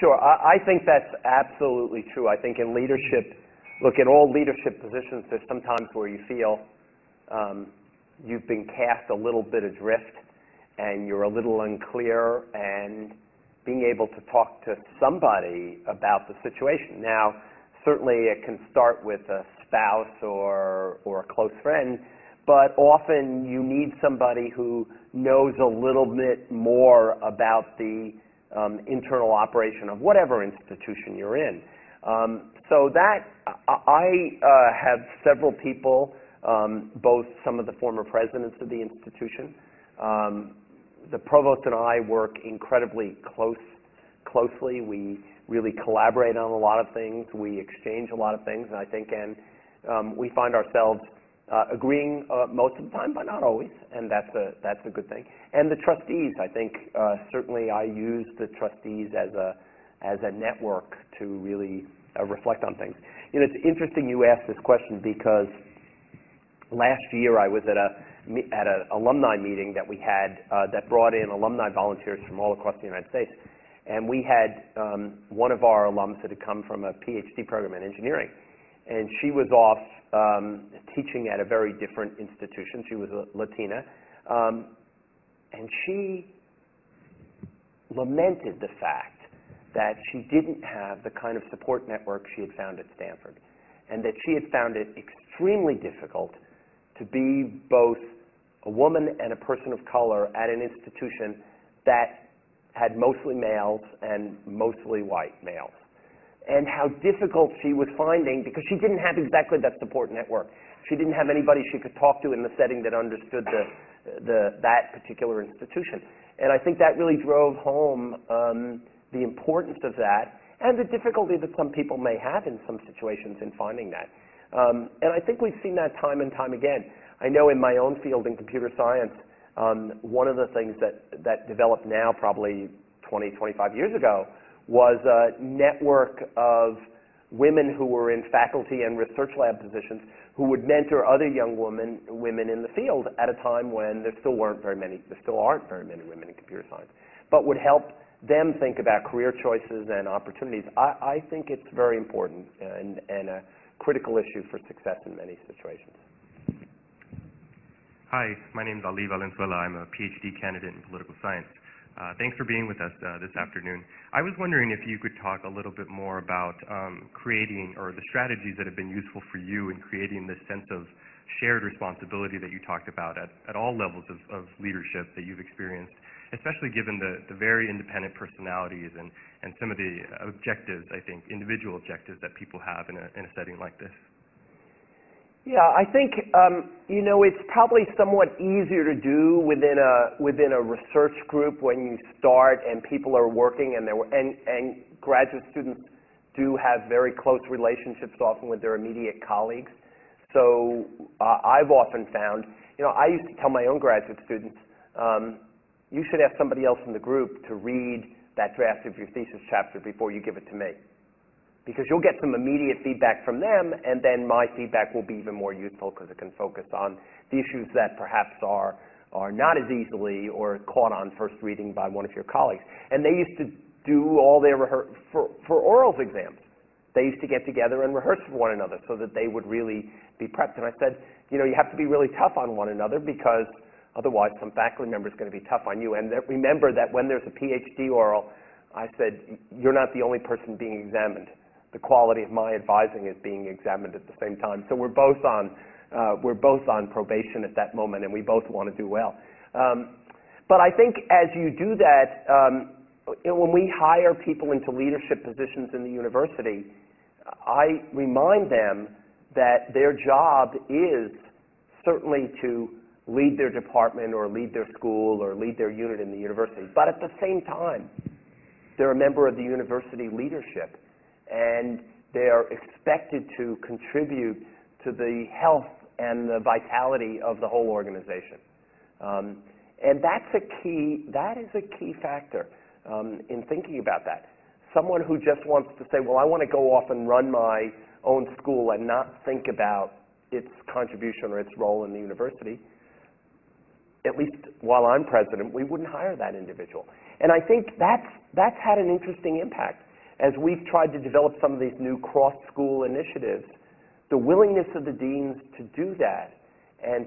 Sure. I think that's absolutely true. I think in leadership, look, in all leadership positions, there's sometimes where you feel you've been cast a little bit adrift and you're a little unclear, and being able to talk to somebody about the situation. Now, certainly it can start with a spouse or a close friend, but often you need somebody who knows a little bit more about the internal operation of whatever institution you're in. So that, I have several people, both some of the former presidents of the institution. The provost and I work incredibly closely. We really collaborate on a lot of things. We exchange a lot of things, I think, and we find ourselves agreeing most of the time, but not always, and that's a good thing. And the trustees, I think, certainly I use the trustees as a network to really reflect on things. You know, it's interesting you asked this question, because last year I was at an alumni meeting that we had that brought in alumni volunteers from all across the United States. And we had one of our alums that had come from a PhD program in engineering. And she was off teaching at a very different institution. She was a Latina. And she lamented the fact that she didn't have the kind of support network she had found at Stanford. And that she had found it extremely difficult to be both a woman and a person of color at an institution that had mostly males and mostly white males. And how difficult she was finding, because she didn't have exactly that support network. She didn't have anybody she could talk to in the setting that understood that particular institution. And I think that really drove home the importance of that, and the difficulty that some people may have in some situations in finding that. And I think we've seen that time and time again. I know in my own field in computer science, one of the things that developed now probably 20, 25 years ago was a network of women who were in faculty and research lab positions who would mentor other young women in the field at a time when there still aren't very many women in computer science, but would help them think about career choices and opportunities. I think it's very important and a critical issue for success in many situations. Hi, my name is Ali Valenzuela. I'm a PhD candidate in political science. Thanks for being with us this afternoon. I was wondering if you could talk a little bit more about creating, or the strategies that have been useful for you in creating this sense of shared responsibility that you talked about at all levels of leadership that you've experienced, especially given the very independent personalities and some of the objectives, I think, individual objectives that people have in a setting like this. Yeah, I think you know, it's probably somewhat easier to do within a research group when you start and people are working and graduate students do have very close relationships often with their immediate colleagues. So I've often found, you know, I used to tell my own graduate students, you should ask somebody else in the group to read that draft of your thesis chapter before you give it to me. Because you'll get some immediate feedback from them, and then my feedback will be even more useful because it can focus on the issues that perhaps are not as easily or caught on first reading by one of your colleagues. And they used to do all their for orals exams. They used to get together and rehearse for one another so that they would really be prepped. And I said, you know, you have to be really tough on one another, because otherwise some faculty member is going to be tough on you. And remember that when there's a PhD oral, I said, you're not the only person being examined. The quality of my advising is being examined at the same time. So we're both on probation at that moment, and we both want to do well. But I think as you do that, when we hire people into leadership positions in the university, I remind them that their job is certainly to lead their department or lead their school or lead their unit in the university. But at the same time, they're a member of the university leadership, and they are expected to contribute to the health and the vitality of the whole organization. And that is a key factor in thinking about that. Someone who just wants to say, well, I want to go off and run my own school and not think about its contribution or its role in the university, at least while I'm president, we wouldn't hire that individual. And I think that's had an interesting impact. as we've tried to develop some of these new cross-school initiatives, the willingness of the deans to do that and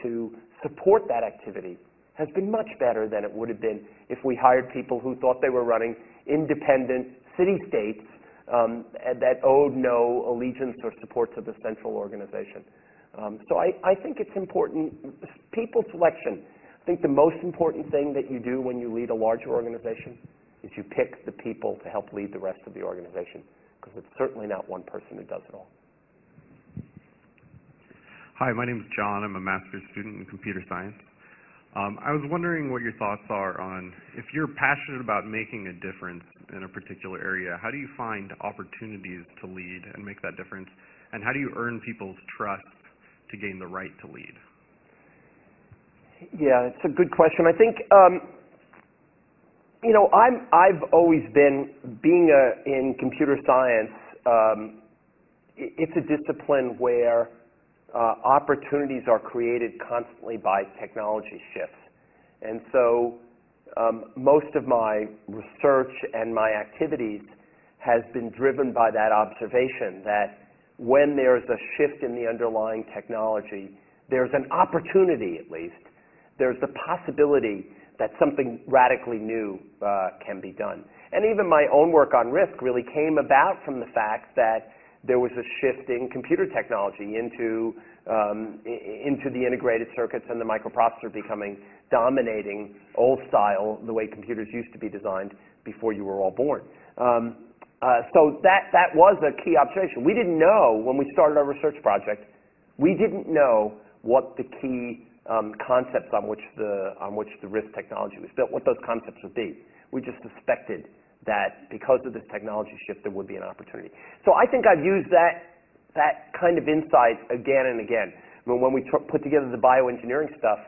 to support that activity has been much better than it would have been if we hired people who thought they were running independent city-states that owed no allegiance or support to the central organization. So I think it's important, people selection. I think the most important thing that you do when you lead a larger organization is you pick the people to help lead the rest of the organization, because it's certainly not one person who does it all. Hi, my name is John. I'm a master's student in computer science. I was wondering what your thoughts are on, if you're passionate about making a difference in a particular area, how do you find opportunities to lead and make that difference? And how do you earn people's trust to gain the right to lead? Yeah, it's a good question. I think, you know, I've always been, in computer science, it's a discipline where opportunities are created constantly by technology shifts. And so most of my research and my activities has been driven by that observation that when there's a shift in the underlying technology, there's an opportunity, at least, there's the possibility that something radically new can be done. And even my own work on risk really came about from the fact that there was a shift in computer technology into the integrated circuits and the microprocessor becoming dominating old style, the way computers used to be designed before you were all born. So that was a key observation. We didn't know when we started our research project, we didn't know what the key concepts on which the risk technology was built, what those concepts would be. We just suspected that because of this technology shift, there would be an opportunity. So I think I've used that kind of insight again and again. I mean, when we put together the bioengineering stuff,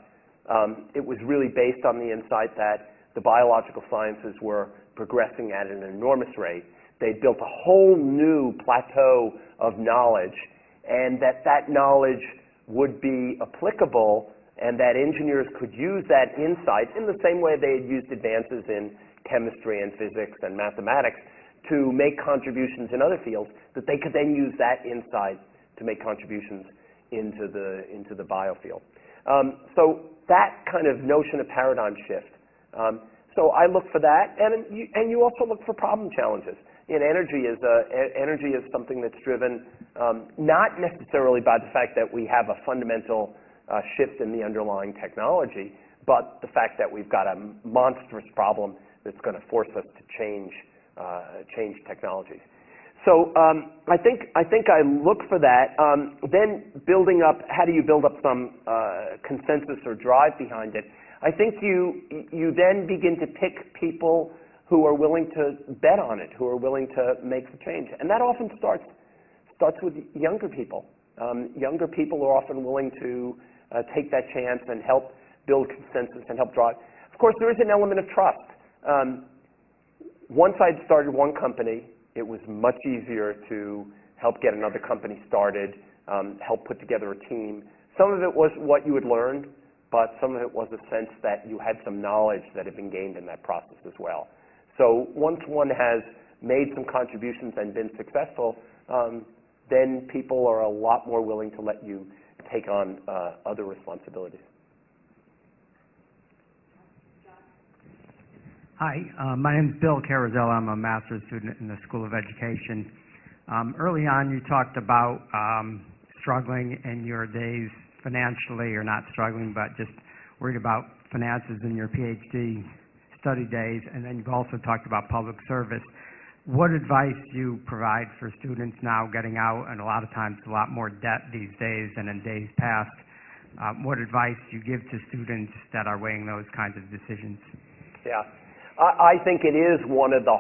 it was really based on the insight that the biological sciences were progressing at an enormous rate. They built a whole new plateau of knowledge, and that knowledge would be applicable, and that engineers could use that insight in the same way they had used advances in chemistry and physics and mathematics to make contributions in other fields, that they could then use that insight to make contributions into the biofield. So that kind of notion of paradigm shift. So I look for that, and you also look for problem challenges. And energy is something that's driven not necessarily by the fact that we have a fundamental shift in the underlying technology, but the fact that we've got a monstrous problem that's going to force us to change technologies. So I think I look for that. Then building up, how do you build up some consensus or drive behind it? I think you then begin to pick people who are willing to bet on it, who are willing to make the change, and that often starts with younger people. Younger people are often willing to take that chance and help build consensus and help drive. Of course, there is an element of trust. Once I'd started one company, it was much easier to help get another company started, help put together a team. Some of it was what you had learned, but some of it was a sense that you had some knowledge that had been gained in that process as well. So once one has made some contributions and been successful, then people are a lot more willing to let you take on other responsibilities. Hi, my name is Bill Carazella. I'm a master's student in the School of Education. Early on, you talked about struggling in your days financially, or not struggling, but just worried about finances in your PhD study days, and then you've also talked about public service. What advice do you provide for students now getting out, and a lot of times a lot more debt these days than in days past? What advice do you give to students that are weighing those kinds of decisions? Yeah. I think it is one of the,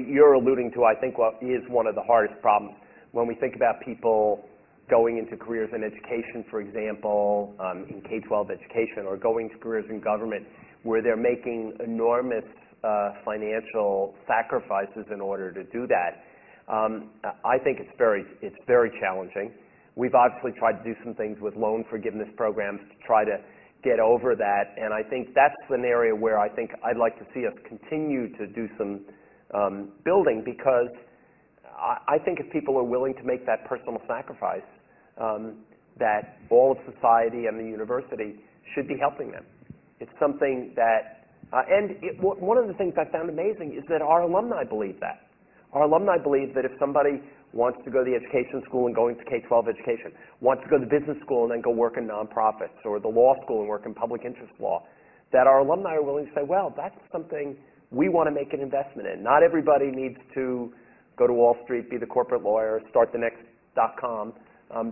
you're alluding to, I think, what is one of the hardest problems when we think about people going into careers in education, for example, in K-12 education, or going to careers in government where they're making enormous financial sacrifices in order to do that. I think it's very challenging. We've obviously tried to do some things with loan forgiveness programs to try to get over that, and I think that's an area where I think I'd like to see us continue to do some building, because I think if people are willing to make that personal sacrifice, that all of society and the university should be helping them. It's something that, one of the things I found amazing is that our alumni believe that. Our alumni believe that if somebody wants to go to the education school and go into K-12 education, wants to go to business school and then go work in nonprofits, or the law school and work in public interest law, that our alumni are willing to say, well, that's something we want to make an investment in. Not everybody needs to go to Wall Street, be the corporate lawyer, start the next .com,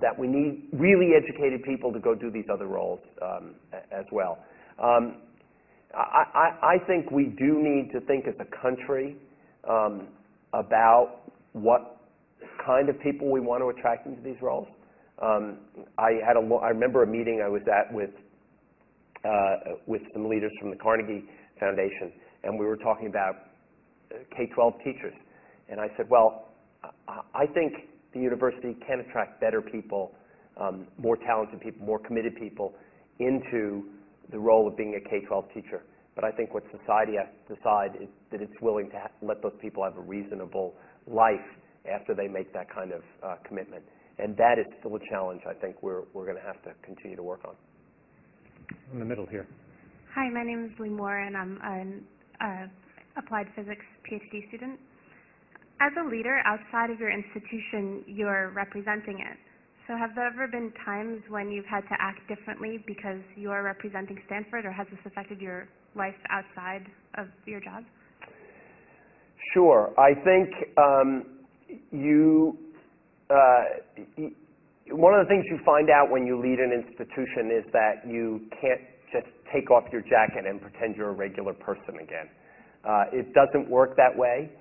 that we need really educated people to go do these other roles as well. I think we do need to think as a country about what kind of people we want to attract into these roles. I remember a meeting I was at with some leaders from the Carnegie Foundation, and we were talking about K-12 teachers. And I said, well, I think the university can attract better people, more talented people, more committed people into the role of being a K-12 teacher. But I think what society has to decide is that it's willing to let those people have a reasonable life after they make that kind of commitment. And that is still a challenge I think we're going to have to continue to work on. In the middle here. Hi, my name is Lee Moore, and I'm an applied physics PhD student. As a leader outside of your institution, you're representing it. So have there ever been times when you've had to act differently because you're representing Stanford, or has this affected your life outside of your job? Sure. I think one of the things you find out when you lead an institution is that you can't just take off your jacket and pretend you're a regular person again. It doesn't work that way.